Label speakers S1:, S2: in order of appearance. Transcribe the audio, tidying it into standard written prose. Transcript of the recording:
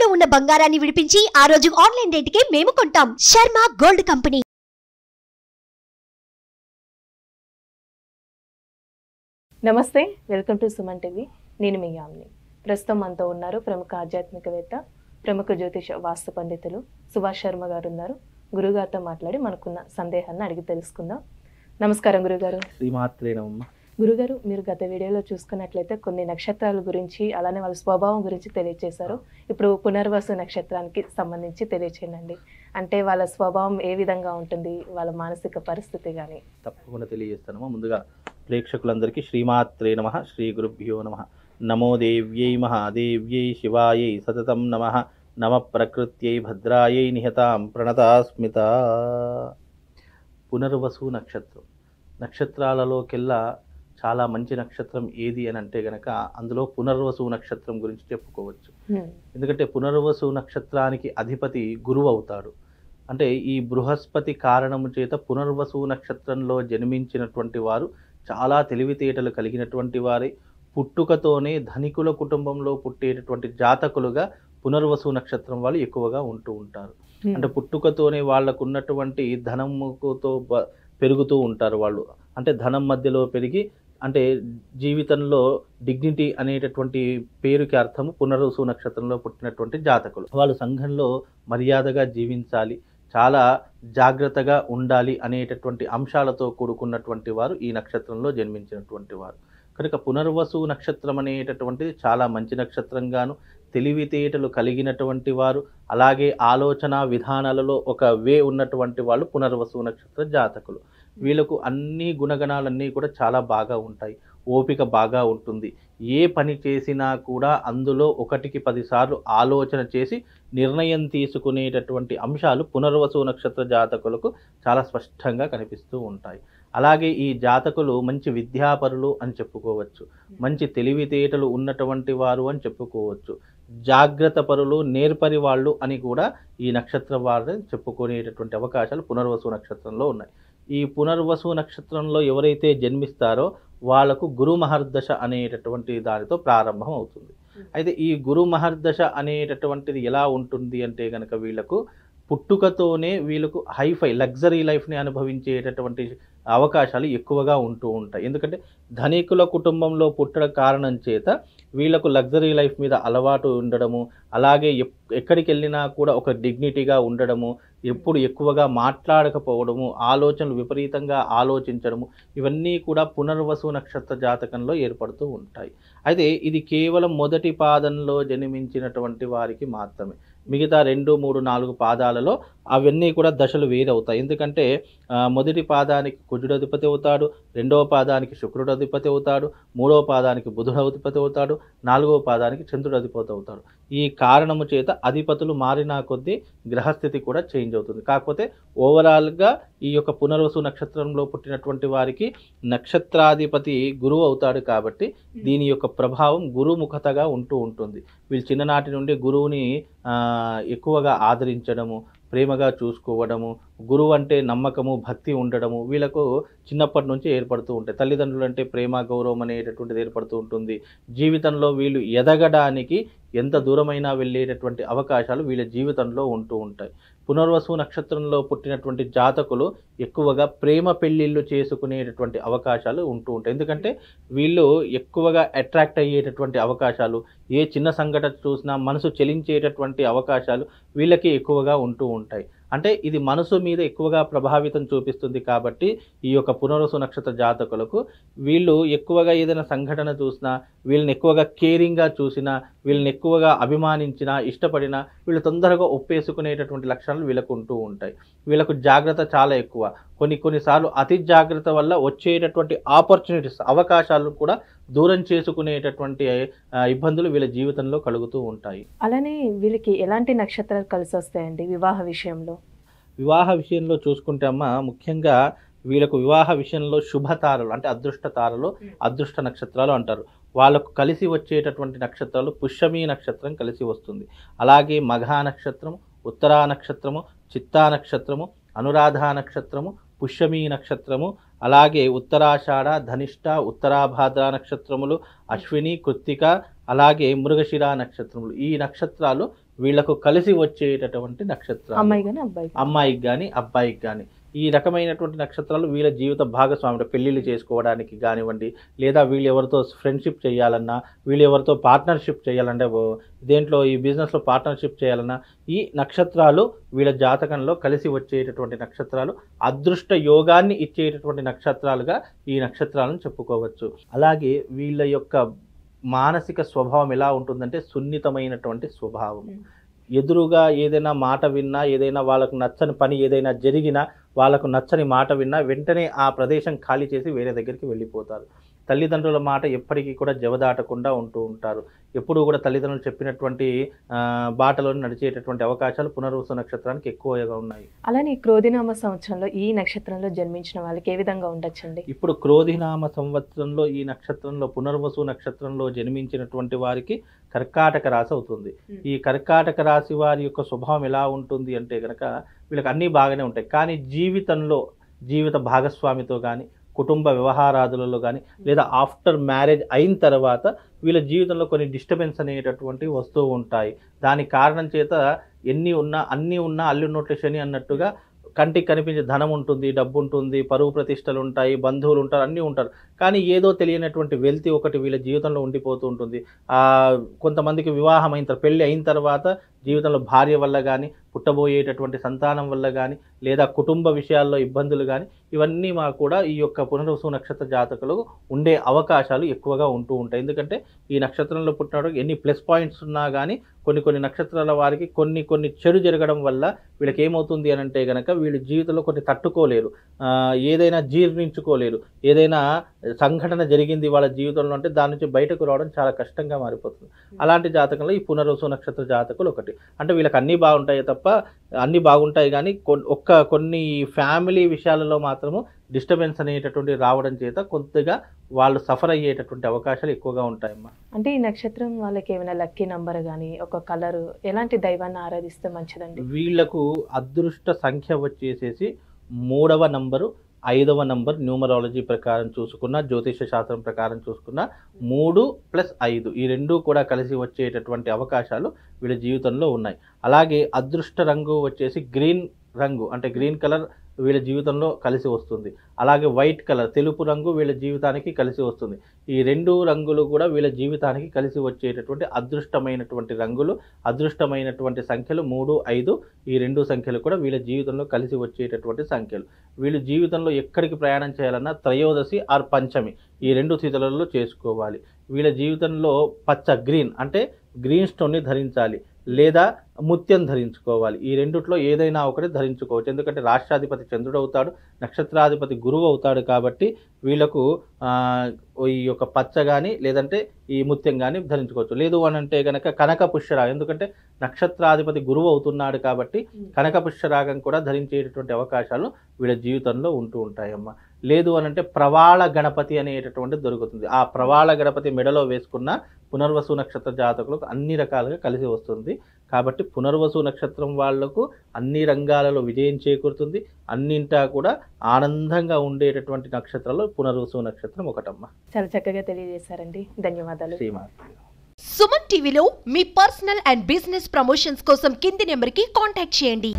S1: తాకట్టులో ఉన్న బంగారాన్ని విడిపించి ఆ రోజు ఆన్లైన్ రేటుకే మేము కొంటాం. Sharma gold company.
S2: నమస్తే, వెల్కమ్ టు సుమన్ టీవీ. నేను మీ యామిని. ప్రస్తుతం మనతో ఉన్నారు ప్రముఖ ఆధ్యాత్మికవేత్త, ప్రముఖ జ్యోతిష వాస్తు పండితులు సుభాష్ శర్మ గారు ఉన్నారు. గురుగారితో మాట్లాడి మనకున్న సందేహాన్ని అడిగి తెలుసుకుందాం. నమస్కారం గురుగారు.
S3: శ్రీమాత్రే నమః.
S2: గురుగారు, మీరు గత వీడియోలో చూసుకున్నట్లయితే కొన్ని నక్షత్రాల గురించి, అలానే వాళ్ళ స్వభావం గురించి తెలియజేశారు. ఇప్పుడు పునర్వసు నక్షత్రానికి సంబంధించి తెలియచేయండి. అంటే వాళ్ళ స్వభావం ఏ విధంగా ఉంటుంది, వాళ్ళ మానసిక పరిస్థితి కానీ.
S3: తప్పకుండా తెలియజేస్తాను. ముందుగా ప్రేక్షకులందరికీ శ్రీమాత్రే నమః, శ్రీ గురుభ్యో నమః. నమో దేవ్యై మహాదేవ్యై శివాయై సతతం నమః. నమ ప్రకృత్యై భద్రాయై నిహతాం ప్రణతాస్మిత. పునర్వసు నక్షత్రం నక్షత్రాలలోకెల్లా చాలా మంచి నక్షత్రం ఏది అని అంటే గనక అందులో పునర్వసు నక్షత్రం గురించి చెప్పుకోవచ్చు. ఎందుకంటే పునర్వసు నక్షత్రానికి అధిపతి గురువు అవుతాడు. అంటే ఈ బృహస్పతి కారణము చేత పునర్వసు నక్షత్రంలో జన్మించినటువంటి వారు చాలా తెలివితేటలు కలిగినటువంటి వారే. పుట్టుకతోనే ధనికుల కుటుంబంలో పుట్టేటటువంటి జాతకులుగా పునర్వసు నక్షత్రం వాళ్ళు ఎక్కువగా ఉంటూ ఉంటారు. అంటే పుట్టుకతోనే వాళ్ళకు ఉన్నటువంటి ధనముతో పెరుగుతూ ఉంటారు వాళ్ళు. అంటే ధనం మధ్యలో పెరిగి, అంటే జీవితంలో డిగ్నిటీ అనేటటువంటి పేరుకి అర్థము పునర్వసు నక్షత్రంలో పుట్టినటువంటి జాతకులు. వాళ్ళు సంఘంలో మర్యాదగా జీవించాలి, చాలా జాగ్రత్తగా ఉండాలి అనేటటువంటి అంశాలతో కూడుకున్నటువంటి వారు ఈ నక్షత్రంలో జన్మించినటువంటి వారు. కనుక పునర్వసు నక్షత్రం అనేటటువంటిది చాలా మంచి నక్షత్రంగాను, తెలివితేటలు కలిగినటువంటి వారు, అలాగే ఆలోచన విధానాలలో ఒక ఉన్నటువంటి వాళ్ళు పునర్వసు నక్షత్ర జాతకులు. వీళ్ళకు అన్ని గుణగణాలన్నీ కూడా చాలా బాగా ఉంటాయి. ఓపిక బాగా ఉంటుంది. ఏ పని చేసినా కూడా అందులో 1కి 10 సార్లు ఆలోచన చేసి నిర్ణయం తీసుకునేటటువంటి అంశాలు పునర్వసు నక్షత్ర జాతకులకు చాలా స్పష్టంగా కనిపిస్తూ ఉంటాయి. అలాగే ఈ జాతకులు మంచి విద్యాపరులు అని చెప్పుకోవచ్చు, మంచి తెలివితేటలు ఉన్నటువంటి వారు అని చెప్పుకోవచ్చు, జాగ్రత్త పరులు, నేర్పరి వాళ్ళు అని కూడా ఈ నక్షత్రం వారిని చెప్పుకునేటటువంటి అవకాశాలు పునర్వసు నక్షత్రంలో ఉన్నాయి. ఈ పునర్వసు నక్షత్రంలో ఎవరైతే జన్మిస్తారో వాళ్లకు గురు మహర్దశ అనేటటువంటి దానితో ప్రారంభం అవుతుంది. అయితే ఈ గురు మహర్దశ అనేటటువంటిది ఎలా ఉంటుంది అంటే కనుక వీళ్లకు పుట్టుకతోనే వీళ్ళకు హైఫై లగ్జరీ లైఫ్ని అనుభవించేటటువంటి అవకాశాలు ఎక్కువగా ఉంటూ ఉంటాయి. ఎందుకంటే ధనికుల కుటుంబంలో పుట్టడం కారణం చేత వీళ్ళకు లగ్జరీ లైఫ్ మీద అలవాటు ఉండడము, అలాగే ఎక్కడికి వెళ్ళినా కూడా ఒక డిగ్నిటీగా ఉండడము, ఎప్పుడు ఎక్కువగా మాట్లాడకపోవడము, ఆలోచనలు విపరీతంగా ఆలోచించడము, ఇవన్నీ కూడా పునర్వసు నక్షత్ర జాతకంలో ఏర్పడుతూ ఉంటాయి. అయితే ఇది కేవలం మొదటి పాదంలో జన్మించినటువంటి వారికి మాత్రమే. మిగతా 2, 3, 4 పాదాలలో అవన్నీ కూడా దశలు వేరవుతాయి. ఎందుకంటే మొదటి పాదానికి కుజుడు అధిపతి అవుతాడు, 2వ పాదానికి శుక్రుడు అధిపతి అవుతాడు, 3వ పాదానికి బుధుడు అధిపతి అవుతాడు, 4వ పాదానికి చంద్రుడు అధిపతి అవుతాడు. ఈ కారణము చేత అధిపతులు మారినా కొద్దీ గ్రహస్థితి కూడా చేంజ్ అవుతుంది. కాకపోతే ఓవరాల్గా ఈ యొక్క పునర్వసు నక్షత్రంలో పుట్టినటువంటి వారికి నక్షత్రాధిపతి గురువు అవుతాడు కాబట్టి దీని యొక్క ప్రభావం గురుముఖతగా ఉంటూ ఉంటుంది. వీళ్ళు చిన్ననాటి నుండి గురువుని ఎక్కువగా ఆదరించడము, ప్రేమగా చూసుకోవడము, గురువు అంటే నమ్మకము, భక్తి ఉండడము వీళ్ళకు చిన్నప్పటి నుంచి ఏర్పడుతూ ఉంటాయి. తల్లిదండ్రులు అంటే ప్రేమ, గౌరవం అనేటటువంటిది ఏర్పడుతూ ఉంటుంది. జీవితంలో వీళ్ళు ఎదగడానికి ఎంత దూరమైనా వెళ్ళేటటువంటి అవకాశాలు వీళ్ళ జీవితంలో ఉంటూ ఉంటాయి. పునర్వసు నక్షత్రంలో పుట్టినటువంటి జాతకులు ఎక్కువగా ప్రేమ పెళ్ళిళ్ళు చేసుకునేటటువంటి అవకాశాలు ఉంటూ ఉంటాయి. ఎందుకంటే వీళ్ళు ఎక్కువగా అట్రాక్ట్ అయ్యేటటువంటి అవకాశాలు, ఏ చిన్న సంఘటన చూసినా మనసు చెలించేటటువంటి అవకాశాలు వీళ్ళకి ఎక్కువగా ఉంటూ ఉంటాయి. అంటే ఇది మనసు మీద ఎక్కువగా ప్రభావితం చూపిస్తుంది కాబట్టి ఈ యొక్క పునర్వసు నక్షత్ర జాతకులకు వీళ్ళు ఎక్కువగా ఏదైనా సంఘటన చూసినా, వీళ్ళని ఎక్కువగా కేరింగ్గా చూసినా, వీళ్ళని ఎక్కువగా అభిమానించినా, ఇష్టపడినా వీళ్ళు తొందరగా ఒప్పేసుకునేటటువంటి లక్షణాలు వీళ్ళకు ఉంటూ ఉంటాయి. వీళ్ళకు జాగ్రత్త చాలా ఎక్కువ. కొన్నిసార్లు అతి జాగ్రత్త వల్ల వచ్చేటటువంటి ఆపర్చునిటీస్, అవకాశాలు కూడా దూరం చేసుకునేటటువంటి ఇబ్బందులు వీళ్ళ జీవితంలో కలుగుతూ ఉంటాయి.
S2: అలానే వీళ్ళకి ఎలాంటి నక్షత్రాలు కలిసి వస్తాయండి వివాహ విషయంలో?
S3: వివాహ విషయంలో చూసుకుంటే అమ్మ, ముఖ్యంగా వీళ్ళకు వివాహ విషయంలో శుభతారలు అంటే అదృష్ట తారలు, అదృష్ట నక్షత్రాలు అంటారు. వాళ్ళకు కలిసి వచ్చేటటువంటి నక్షత్రాలు పుష్యమి నక్షత్రం కలిసి వస్తుంది. అలాగే మఘా నక్షత్రము, ఉత్తరా నక్షత్రము, చిత్తా నక్షత్రము, అనురాధ నక్షత్రము, పుష్యమి నక్షత్రము, అలాగే ఉత్తరాషాఢ, ధనిష్ట, ఉత్తరాభాద్ర నక్షత్రములు, అశ్విని, కృత్తిక, అలాగే మృగశిర నక్షత్రములు. ఈ నక్షత్రాలు వీళ్లకు కలిసి వచ్చేటటువంటి నక్షత్రాలు. అమ్మాయికి కానీ అబ్బాయికి కానీ ఈ రకమైనటువంటి నక్షత్రాలు వీళ్ళ జీవిత భాగస్వామి పెళ్లిళ్ళు చేసుకోవడానికి కానివ్వండి, లేదా వీళ్ళు ఎవరితో ఫ్రెండ్షిప్ చేయాలన్నా, వీళ్ళు ఎవరితో పార్ట్నర్షిప్ చేయాలంటే దేంట్లో ఈ బిజినెస్లో పార్ట్నర్షిప్ చేయాలన్నా ఈ నక్షత్రాలు వీళ్ళ జాతకంలో కలిసి వచ్చేటటువంటి నక్షత్రాలు, అదృష్ట యోగాన్ని ఇచ్చేటటువంటి నక్షత్రాలుగా ఈ నక్షత్రాలను చెప్పుకోవచ్చు. అలాగే వీళ్ళ యొక్క మానసిక స్వభావం ఎలా ఉంటుందంటే సున్నితమైనటువంటి స్వభావం. ఎదురుగా ఏదైనా మాట విన్నా, ఏదైనా వాళ్ళకు నచ్చని పని ఏదైనా జరిగినా, వాళ్ళకు నచ్చని మాట విన్నా వెంటనే ఆ ప్రదేశం ఖాళీ చేసి వేరే దగ్గరికి వెళ్ళిపోతారు. తల్లిదండ్రుల మాట ఎప్పటికీ కూడా జవదాటకుండా ఉంటూ ఉంటారు. ఎప్పుడూ కూడా తల్లిదండ్రులు చెప్పినటువంటి బాటలో నడిచేటటువంటి అవకాశాలు పునర్వసు నక్షత్రానికి ఎక్కువగా ఉన్నాయి.
S2: అలానే క్రోధినామ సంవత్సరంలో ఈ నక్షత్రంలో జన్మించిన వాళ్ళకి ఏ విధంగా ఉండొచ్చండి?
S3: ఇప్పుడు క్రోధినామ సంవత్సరంలో ఈ నక్షత్రంలో పునర్వసు నక్షత్రంలో జన్మించినటువంటి వారికి కర్కాటక రాశి అవుతుంది. ఈ కర్కాటక రాశి వారి యొక్క స్వభావం ఎలా ఉంటుంది అంటే కనుక వీళ్ళకి అన్నీ బాగానే ఉంటాయి, కానీ జీవితంలో జీవిత భాగస్వామితో కానీ, కుటుంబ వ్యవహారాదులలో కానీ, లేదా ఆఫ్టర్ మ్యారేజ్ అయిన తర్వాత వీళ్ళ జీవితంలో కొన్ని డిస్టర్బెన్స్ అనేటటువంటి వస్తూ ఉంటాయి. దానికి కారణం చేత అన్నీ ఉన్నా అల్లు నోట్ల శని అన్నట్టుగా కంటికి కనిపించే ధనం ఉంటుంది, డబ్బు ఉంటుంది, పరువు ప్రతిష్టలు ఉంటాయి, బంధువులు ఉంటారు, అన్నీ ఉంటారు, కానీ ఏదో తెలియనటువంటి వెల్తి ఒకటి వీళ్ళ జీవితంలో ఉండిపోతూ ఉంటుంది. కొంతమందికి వివాహం అయిన తర్వాత, పెళ్ళి అయిన తర్వాత జీవితంలో భార్య వల్ల కానీ, పుట్టబోయేటటువంటి సంతానం వల్ల కానీ, లేదా కుటుంబ విషయాల్లో ఇబ్బందులు కానీ, ఇవన్నీ కూడా ఈ యొక్క పునర్వసు నక్షత్ర జాతకులు ఉండే అవకాశాలు ఎక్కువగా ఉంటూ ఉంటాయి. ఎందుకంటే ఈ నక్షత్రంలో పుట్టినప్పుడు ఎన్ని ప్లస్ పాయింట్స్ ఉన్నా కానీ కొన్ని నక్షత్రాల వారికి కొన్ని చెడు జరగడం వల్ల వీళ్ళకి ఏమవుతుంది అని అంటే కనుక వీళ్ళ జీవితంలో కొన్ని తట్టుకోలేరు, ఏదైనా జీర్ణించుకోలేరు. ఏదైనా సంఘటన జరిగింది వాళ్ళ జీవితంలో అంటే దాని నుంచి బయటకు రావడం చాలా కష్టంగా మారిపోతుంది. అలాంటి జాతకంలో ఈ పునర్వసు నక్షత్ర జాతకులు ఒకటి. అంటే వీళ్ళకి అన్నీ బాగుంటాయి తప్ప అన్నీ బాగుంటాయి కానీ కొన్ని ఫ్యామిలీ విషయాలలో మాత్రము డిస్టర్బెన్స్ అనేటటువంటి రావడం చేత కొద్దిగా వాళ్ళు సఫర్ అయ్యేటటువంటి అవకాశాలు ఎక్కువగా ఉంటాయమ్మా.
S2: అంటే ఈ నక్షత్రం వాళ్ళకి ఏమైనా లక్కీ నంబర్ కానీ, ఒక కలర్, ఎలాంటి దైవాన్ని ఆరాధిస్తే మంచిదండి?
S3: వీళ్లకు అదృష్ట సంఖ్య వచ్చేసేసి 3వ నంబరు, 5వ నంబర్ న్యూమరాలజీ ప్రకారం చూసుకున్న, జ్యోతిష శాస్త్రం ప్రకారం చూసుకున్న 3+5 ఈ రెండూ కూడా కలిసి వచ్చేటటువంటి అవకాశాలు వీళ్ళ జీవితంలో ఉన్నాయి. అలాగే అదృష్ట రంగు వచ్చేసి గ్రీన్ రంగు, అంటే గ్రీన్ కలర్ వీళ్ళ జీవితంలో కలిసి వస్తుంది. అలాగే వైట్ కలర్, తెలుపు రంగు వీళ్ళ జీవితానికి కలిసి వస్తుంది. ఈ రెండు రంగులు కూడా వీళ్ళ జీవితానికి కలిసి వచ్చేటటువంటి అదృష్టమైనటువంటి రంగులు, అదృష్టమైనటువంటి సంఖ్యలు 3, 5 ఈ రెండు సంఖ్యలు కూడా వీళ్ళ జీవితంలో కలిసి వచ్చేటటువంటి సంఖ్యలు. వీళ్ళు జీవితంలో ఎక్కడికి ప్రయాణం చేయాలన్నా త్రయోదశి ఆర్ పంచమి ఈ రెండు తిథులలో చేసుకోవాలి. వీళ్ళ జీవితంలో పచ్చ గ్రీన్ అంటే గ్రీన్ స్టోన్ని ధరించాలి, లేదా ముత్యం ధరించుకోవాలి. ఈ రెండిట్లో ఏదైనా ఒకటి ధరించుకోవచ్చు. ఎందుకంటే రాష్ట్రాధిపతి చంద్రుడు అవుతాడు, నక్షత్రాధిపతి గురువు అవుతాడు. కాబట్టి వీళ్ళకు ఈ యొక్క పచ్చ కానీ లేదంటే ఈ ముత్యం కానీ ధరించుకోవచ్చు. లేదు అని అంటే కనుక కనక పుష్యరాగం, ఎందుకంటే నక్షత్రాధిపతి గురువు అవుతున్నాడు కాబట్టి కనక పుష్యరాగం కూడా ధరించేటటువంటి అవకాశాలు వీళ్ళ జీవితంలో ఉంటూ ఉంటాయమ్మా. లేదు అని అంటే ప్రవాళ గణపతి అనేటటువంటి దొరుకుతుంది. ఆ ప్రవాళ గణపతి మెడలో వేసుకున్న పునర్వసు నక్షత్ర జాతకులకు అన్ని రకాలుగా కలిసి వస్తుంది. కాబట్టి పునర్వసు నక్షత్రం వాళ్లకు అన్ని రంగాలలో విజయం చేకూరుతుంది. అన్నింటా కూడా ఆనందంగా ఉండేటటువంటి నక్షత్రాలు పునర్వసు నక్షత్రం ఒకటమ్మా.
S2: చాలా చక్కగా తెలియజేశారండి, ధన్యవాదాలు.
S1: సుమన్ టీవీలో మీ పర్సనల్ అండ్ బిజినెస్ ప్రమోషన్స్ కోసం కింది నెంబర్కి కాంటాక్ట్ చేయండి.